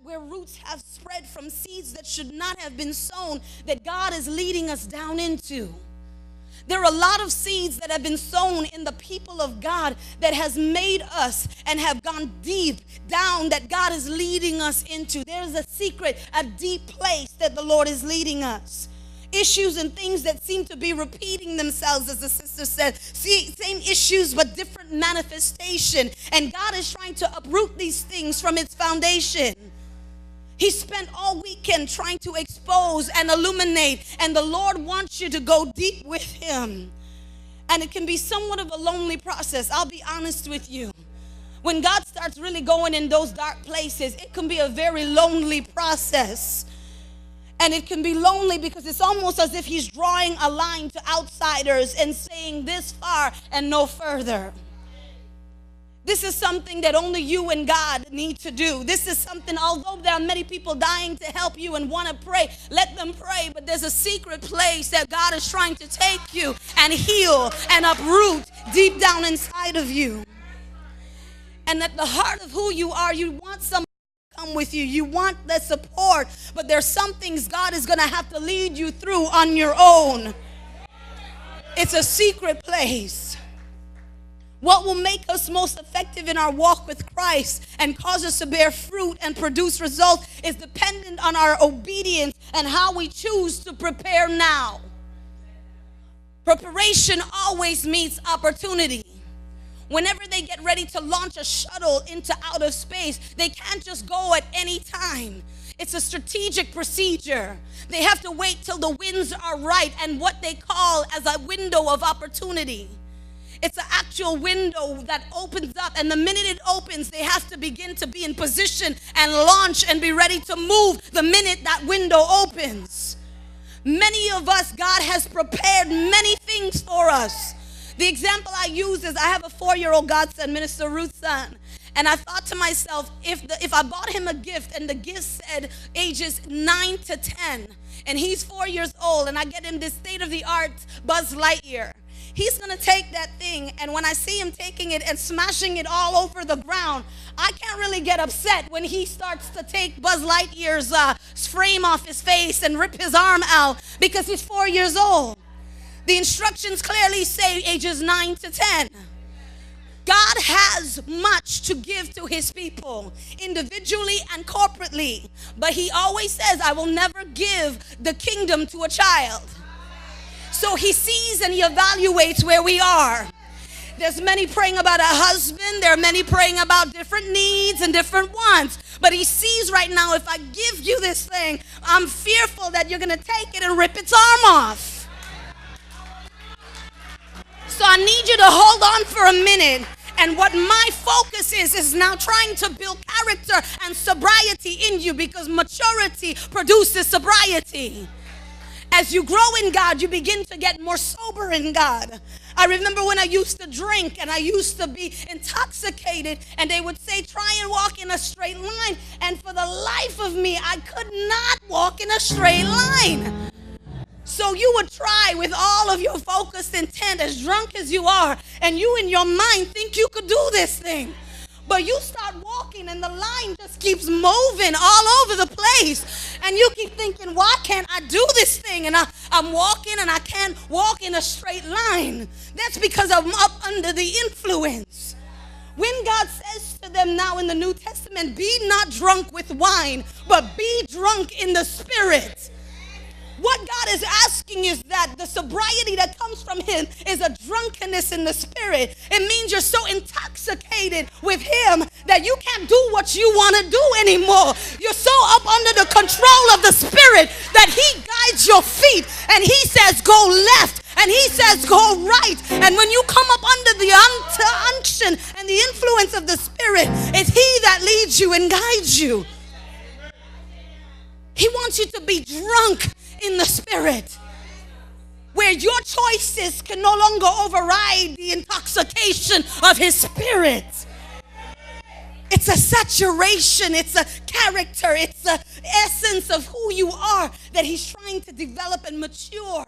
where roots have spread from seeds that should not have been sown, that God is leading us down into. There are a lot of seeds that have been sown in the people of God that has made us and have gone deep down, that God is leading us into. There's a secret, a deep place that the Lord is leading us. Issues and things that seem to be repeating themselves, as the sister said. See, same issues but different manifestation. And God is trying to uproot these things from its foundation. He spent all weekend trying to expose and illuminate, and the Lord wants you to go deep with him. And it can be somewhat of a lonely process. I'll be honest with you. When God starts really going in those dark places, it can be a very lonely process. And it can be lonely because it's almost as if he's drawing a line to outsiders and saying this far and no further. This is something that only you and God need to do. This is something, although there are many people dying to help you and want to pray, let them pray. But there's a secret place that God is trying to take you and heal and uproot deep down inside of you. And at the heart of who you are, you want somebody to come with you. You want the support. But there's some things God is going to have to lead you through on your own. It's a secret place. What will make us most effective in our walk with Christ and cause us to bear fruit and produce results is dependent on our obedience and how we choose to prepare now. Preparation always meets opportunity. Whenever they get ready to launch a shuttle into outer space, they can't just go at any time. It's a strategic procedure. They have to wait till the winds are right and what they call as a window of opportunity. It's an actual window that opens up, and the minute it opens, they have to begin to be in position and launch and be ready to move the minute that window opens. Many of us, God has prepared many things for us. The example I use is I have a 4-year-old godson, Minister Ruth's son, and I thought to myself, if I bought him a gift and the gift said ages 9 to 10, and he's 4 years old, and I get him this state-of-the-art Buzz Lightyear, he's going to take that thing, and when I see him taking it and smashing it all over the ground, I can't really get upset when he starts to take Buzz Lightyear's frame off his face and rip his arm out because he's 4 years old. The instructions clearly say ages 9 to 10. God has much to give to his people, individually and corporately, but he always says, I will never give the kingdom to a child. So he sees and he evaluates where we are. There's many praying about a husband. There are many praying about different needs and different wants. But he sees right now, if I give you this thing, I'm fearful that you're going to take it and rip its arm off. So I need you to hold on for a minute. And what my focus is now trying to build character and sobriety in you, because maturity produces sobriety. As you grow in God, you begin to get more sober in God. I remember when I used to drink and I used to be intoxicated, and they would say, try and walk in a straight line. And for the life of me, I could not walk in a straight line. So you would try with all of your focused intent, as drunk as you are, and you in your mind think you could do this thing. But you start walking and the line just keeps moving all over the place. And you keep thinking, why can't I do this thing? And I'm walking and I can't walk in a straight line. That's because I'm up under the influence. When God says to them now in the New Testament, be not drunk with wine, but be drunk in the Spirit. What God is asking is that the sobriety that comes from him is a drunkenness in the Spirit. It means you're so intoxicated with him that you can't do what you want to do anymore. You're so up under the control of the Spirit that he guides your feet, and he says go left and he says go right. And when you come up under the unction and the influence of the Spirit, it's he that leads you and guides you. He wants you to be drunk in the Spirit, where your choices can no longer override the intoxication of his Spirit. It's a saturation, it's a character, it's the essence of who you are that he's trying to develop and mature